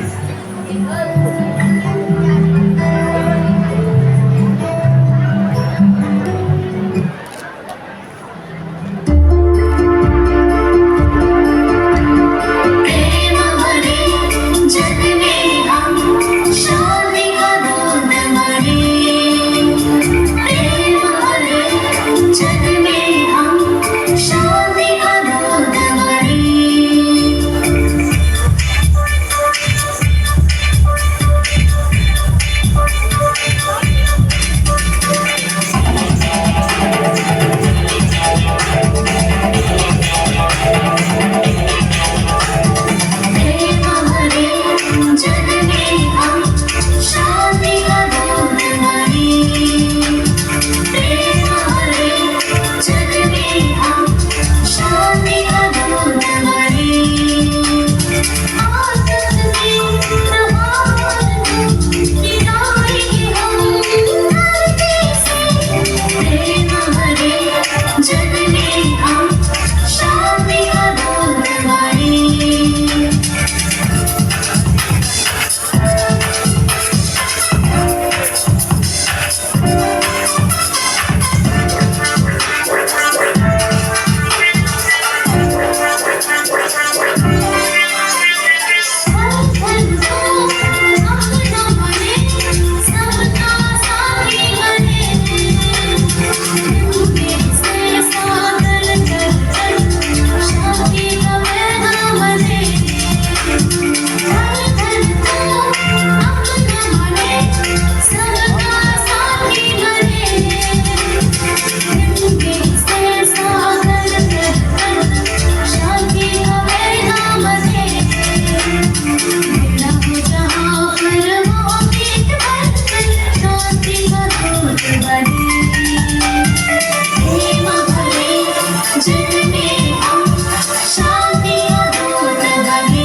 जिनमें हम शांति और दूध बने।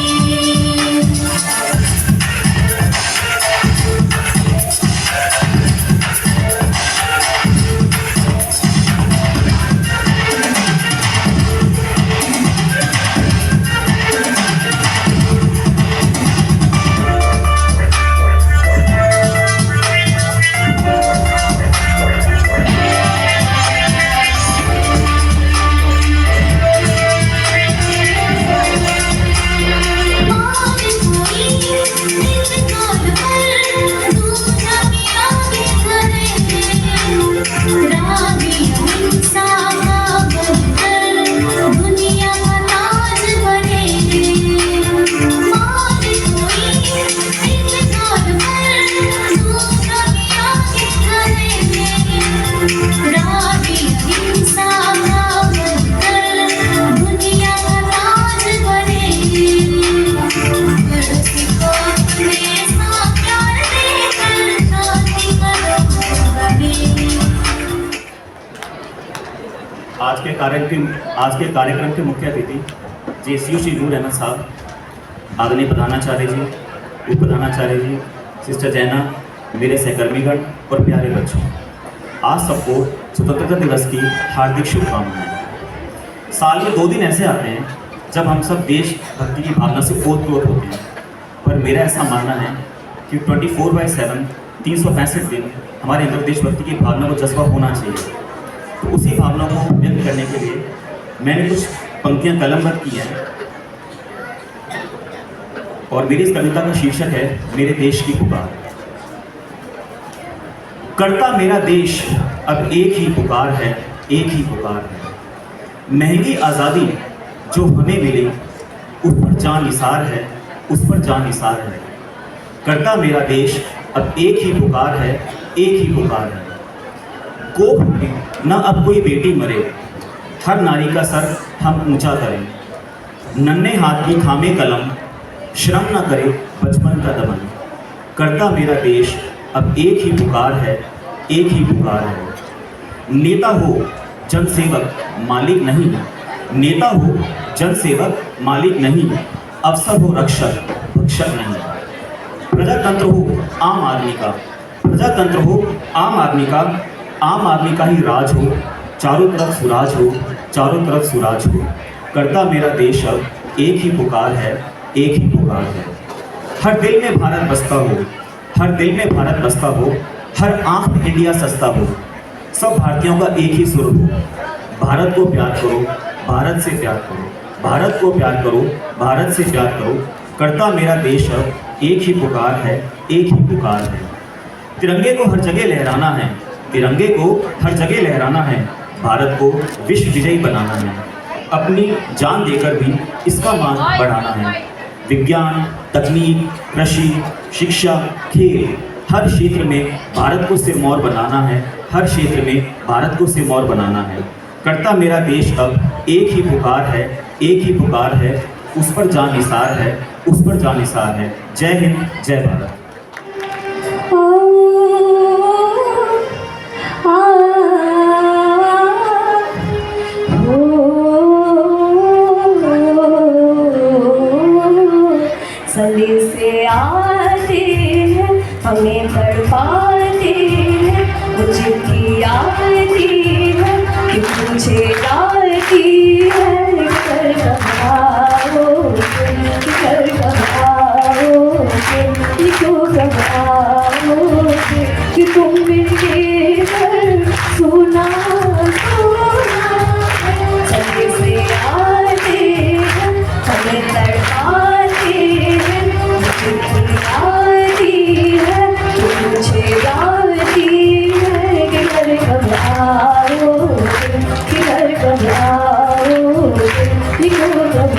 आज के कार्यक्रम के मुख्य अतिथि JCU श्री नूर अहमद साहब, आदरणीय प्रधानाचार्य जी, उप प्रधानाचार्य जी, सिस्टर जैना, मेरे सहकर्मीगण और प्यारे बच्चों, आज सबको स्वतंत्रता दिवस की हार्दिक शुभकामनाएं। साल में 2 दिन ऐसे आते हैं जब हम सब देशभक्ति की भावना से ओतप्रोत होते हैं, पर मेरा ऐसा मानना है कि 24/7 365 दिन हमारे अंदर देशभक्ति की भावना को जज्बा होना चाहिए। तो उसी भावना को व्यक्त करने के लिए मैंने कुछ पंक्तियां कलमबंद की हैं और मेरी इस कविता का शीर्षक है मेरे देश की पुकार। करता मेरा देश अब एक ही पुकार है, एक ही पुकार है। महंगी आज़ादी जो हमें मिली उस पर जान निसार है, उस पर जान निसार है। करता मेरा देश अब एक ही पुकार है, एक ही पुकार है। कोख में न अब कोई बेटी मरे, हर नारी का सर हम ऊंचा करें। नन्हे हाथ की थामे कलम, श्रम न करे बचपन का दमन। करता मेरा देश अब एक ही पुकार है, एक ही पुकार है। नेता हो जनसेवक मालिक नहीं, नेता हो जनसेवक मालिक नहीं, अफसर हो रक्षक भक्षक नहीं। प्रजातंत्र हो आम आदमी का, प्रजातंत्र हो आम आदमी का, आम आदमी का ही राज हो, चारों तरफ सुराज हो, चारों तरफ सुराज हो। करता मेरा देश अब एक ही पुकार है, एक ही पुकार है। हर दिल में भारत बसता हो, हर दिल में भारत बसता हो, हर आंख में इंडिया सस्ता हो। सब भारतीयों का एक ही सुर हो, भारत को प्यार करो, भारत से प्यार करो, भारत को प्यार करो, भारत से प्यार करो। करता मेरा देश अब एक ही पुकार है, एक ही पुकार है। तिरंगे को हर जगह लहराना है, तिरंगे को हर जगह लहराना है। भारत को विश्व विजयी बनाना है, अपनी जान देकर भी इसका मान बढ़ाना है। विज्ञान, तकनीक, कृषि, शिक्षा, खेल, हर क्षेत्र में भारत को सिरमौर बनाना है, हर क्षेत्र में भारत को सिरमौर बनाना है। करता मेरा देश अब एक ही पुकार है, एक ही पुकार है। उस पर जान निसार है, उस पर जान निसार है। जय हिंद, जय भारत। सदी से आते हैं हमें तड़पाते हैं, वो चिट्ठी आती है कि पूछे जाती है कर कब आओगे, कर कब आओगे, क्यों कब आओगे कि तुम मिलके घर सुना सुना। सदी से आते हैं हमें तड़पाते हैं, आती है तो मुझे जाती है कि घर कब आओगे, कि घर कब आओगे, कि घर कब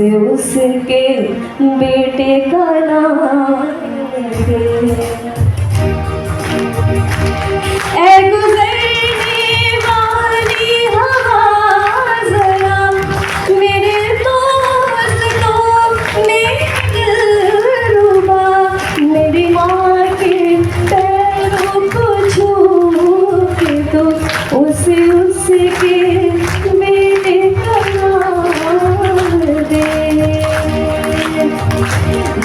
उसे उसके बेटे का नाम दे। ऐ गुजरने वाली हवा जरा मेरे दोस्तों मेरे दिलरुबा मेरी माँ के पैरों को छू के तो उसे उसके बेटे का नाम दे।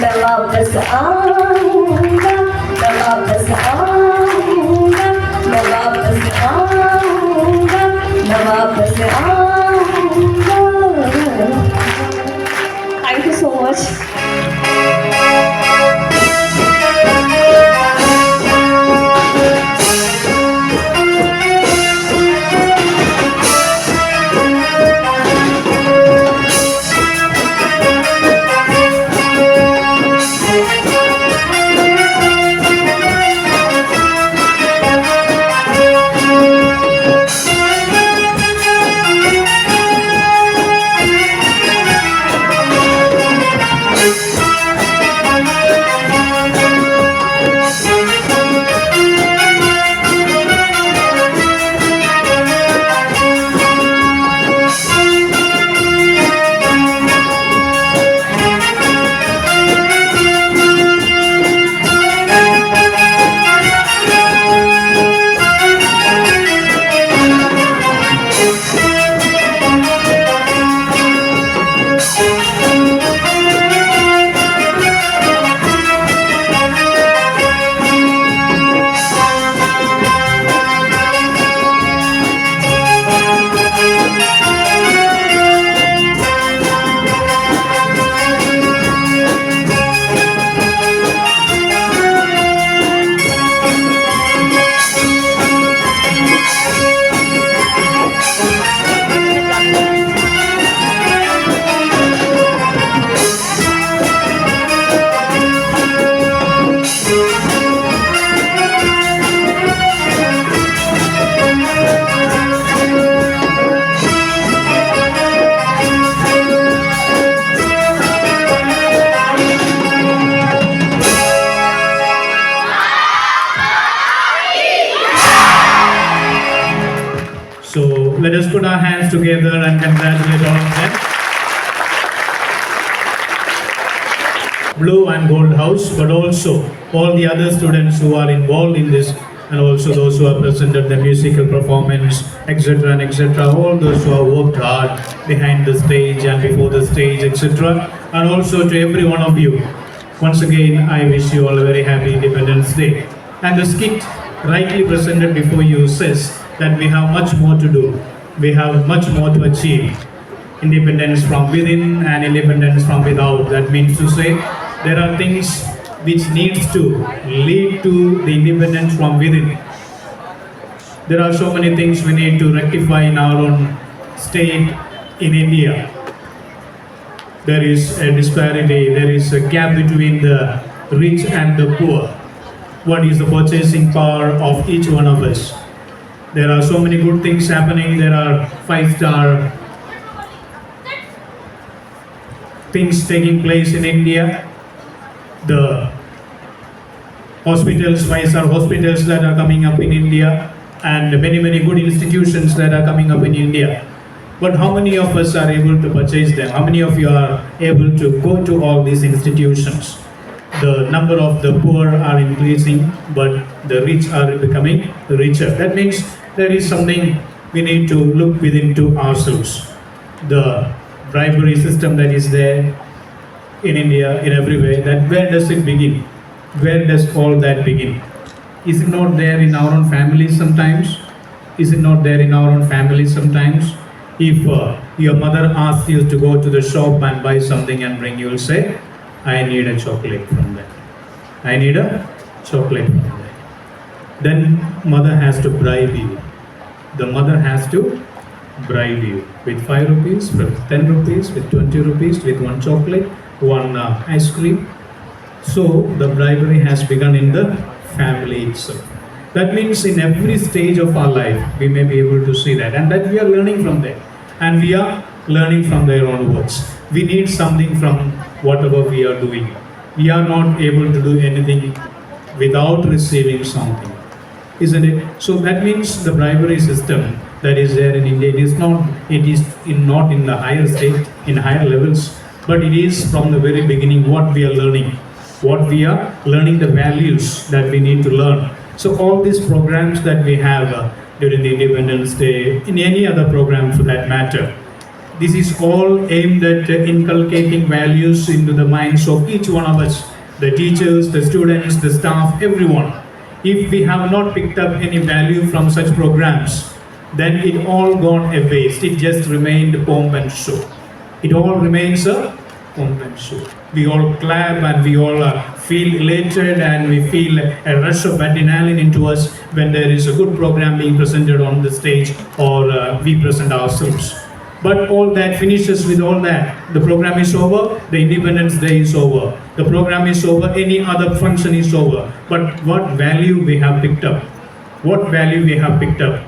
मैं वापस आऊँगा, मैं वापस आऊँगा, मैं वापस आऊँगा, मैं वापस आऊँगा। Thank you so much. So let us put our hands together and congratulate all of them. Blue and Gold House, but also all the other students who are involved in this, and also those who have presented the musical performance, etc. and etc. All those who have worked hard behind the stage and before the stage, etc. And also to every one of you, once again I wish you all a very happy Independence Day. And the skit rightly presented before you says that we have much more to do. We have much more to achieve. Independence from within and independence from without. That means to say there are things which needs to lead to the independence from within. There are so many things we need to rectify in our own state in India. There is a disparity, there is a gap between the rich and the poor. What is the purchasing power of each one of us? There are so many good things happening. There are 5-star things taking place in India. The hospitals, 5-star hospitals that are coming up in India, and many good institutions that are coming up in India. But how many of us are able to purchase them? How many of you are able to go to all these institutions? The number of the poor are increasing, but the rich are becoming richer. That means there is something we need to look within to ourselves. The bribery system that is there in India, in every way, that where does it begin? Where does all that begin? Is it not there in our own families sometimes? Is it not there in our own families sometimes? If your mother asks you to go to the shop and buy something and bring, you will say, I need a chocolate from there. I need a chocolate from there. Then mother has to bribe you. The mother has to bribe you with 5 rupees, with 10 rupees, with 20 rupees, with one chocolate, one ice cream. So the bribery has begun in the family itself. That means in every stage of our life, we may be able to see that, and that we are learning from that. And we are learning from their own words. We need something from whatever we are doing. We are not able to do anything without receiving something, isn't it? So that means the bribery system that is there in India, it is not in the higher state, in higher levels, but it is from the very beginning what we are learning, the values that we need to learn. So all these programs that we have during the Independence Day, in any other program for that matter, this is all aimed at inculcating values into the minds of each one of us, the teachers, the students, the staff, everyone. If we have not picked up any value from such programs, then it all gone a waste. It just remained pomp and show. It all remains a pomp and show. We all clap and we all feel elated and we feel a rush of adrenaline into us when there is a good program being presented on the stage or we present ourselves. But all that finishes with all that. The program is over, the Independence Day is over. The program is over, any other function is over. But what value we have picked up? What value we have picked up?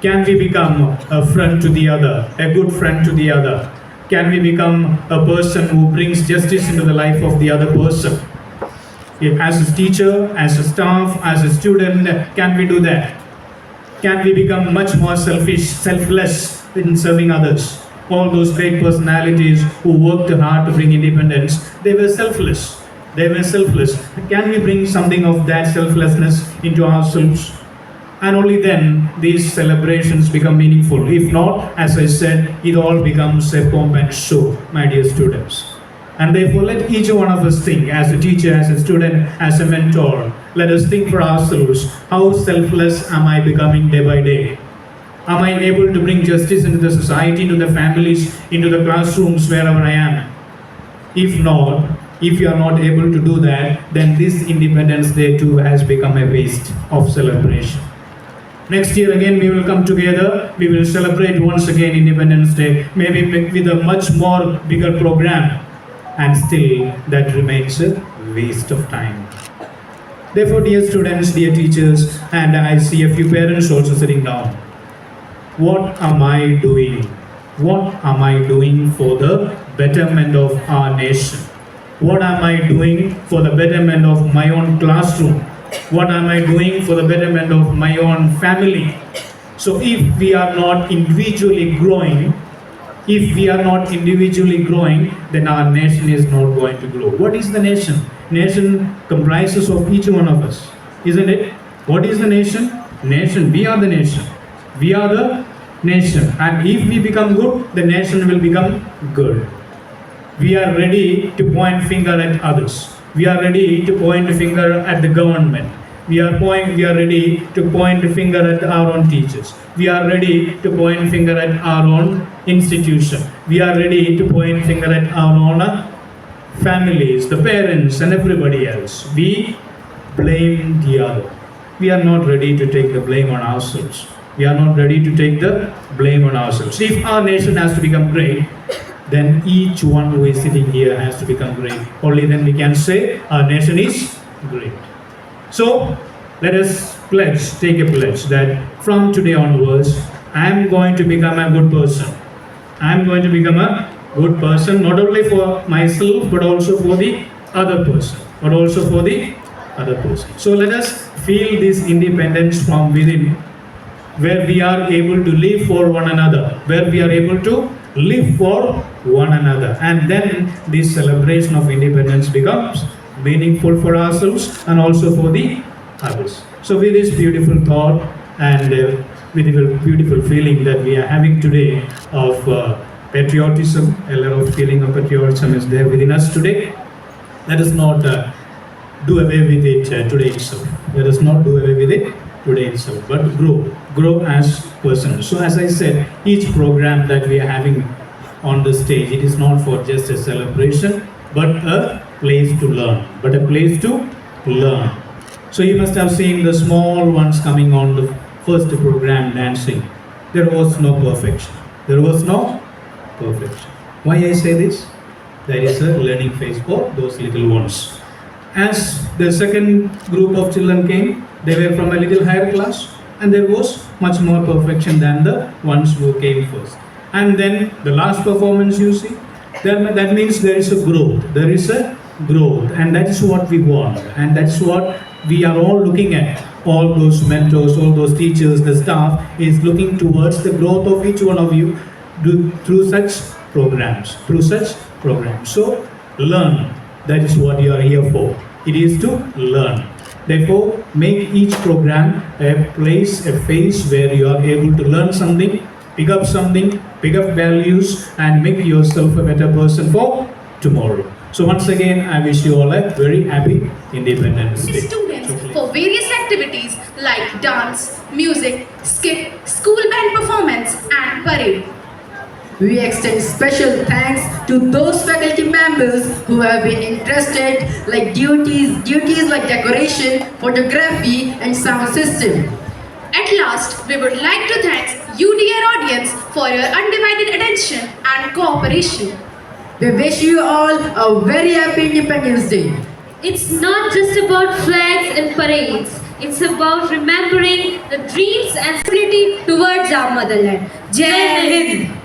Can we become a friend to the other, a good friend to the other? Can we become a person who brings justice into the life of the other person? As a teacher, as a staff, as a student, can we do that? Can we become much more selfless in serving others? All those great personalities who worked hard to bring independence, they were selfless. Can we bring something of that selflessness into ourselves? And only then these celebrations become meaningful. If not, as I said, it all becomes a pomp and show, my dear students. And therefore, let each one of us think, as a teacher, as a student, as a mentor, let us think for ourselves, how selfless am I becoming day by day? Am I able to bring justice into the society, into the families, into the classrooms, wherever I am? If not, if you are not able to do that, then this Independence Day too has become a waste of celebration. Next year again we will come together, we will celebrate once again Independence Day, maybe with a much more bigger program, and still that remains a waste of time. Therefore, dear students, dear teachers, and I see a few parents also sitting down. What am I doing? What am I doing for the betterment of our nation? What am I doing for the betterment of my own classroom? What am I doing for the betterment of my own family? So if we are not individually growing, then our nation is not going to grow. What is the nation? Nation comprises of each one of us, isn't it? What is the nation? Nation, we are the nation. We are the nation. And if we become good, the nation will become good. We are ready to point finger at others. We are ready to point a finger at the government. We are ready to point a finger at our own teachers. We are ready to point a finger at our own institution. We are ready to point a finger at our own families, the parents and everybody else. We blame the other. We are not ready to take the blame on ourselves. If our nation has to become great, then each one who is sitting here has to become great. Only then we can say our nation is great. So let us take a pledge that from today onwards, I am going to become a good person. I am going to become a good person, not only for myself, but also for the other person. So let us feel this independence from within, where we are able to live for one another, and then this celebration of independence becomes meaningful for ourselves and also for the others. So with this beautiful thought and with the beautiful feeling that we are having today of patriotism, a lot of feeling of patriotism is there within us today. Let us not do away with it today itself. But grow as persons. So as I said, each program that we are having on the stage, it is not for just a celebration, but a place to learn. So you must have seen the small ones coming on the first program dancing. There was no perfection. Why I say this? There is a learning phase for those little ones. As the second group of children came, they were from a little higher class, and there was much more perfection than the ones who came first. And then the last performance you see, that means there is a growth. There is a growth, and that is what we want, and that's what we are all looking at. All those mentors, all those teachers, the staff is looking towards the growth of each one of you through such programs. So learn. That is what you are here for. It is to learn. Therefore, make each program a place, a phase where you are able to learn something, pick up something, pick up values, and make yourself a better person for tomorrow. So once again, I wish you all a very happy Independence Day. Students for various activities like dance, music, skit, school band performance and parade. We extend special thanks to those faculty members who have been interested like duties like decoration, photography and sound system. At last, we would like to thank you dear audience for your undivided attention and cooperation. We wish you all a very happy Independence Day. It's not just about flags and parades. It's about remembering the dreams and spirit towards our motherland. Jai Hind!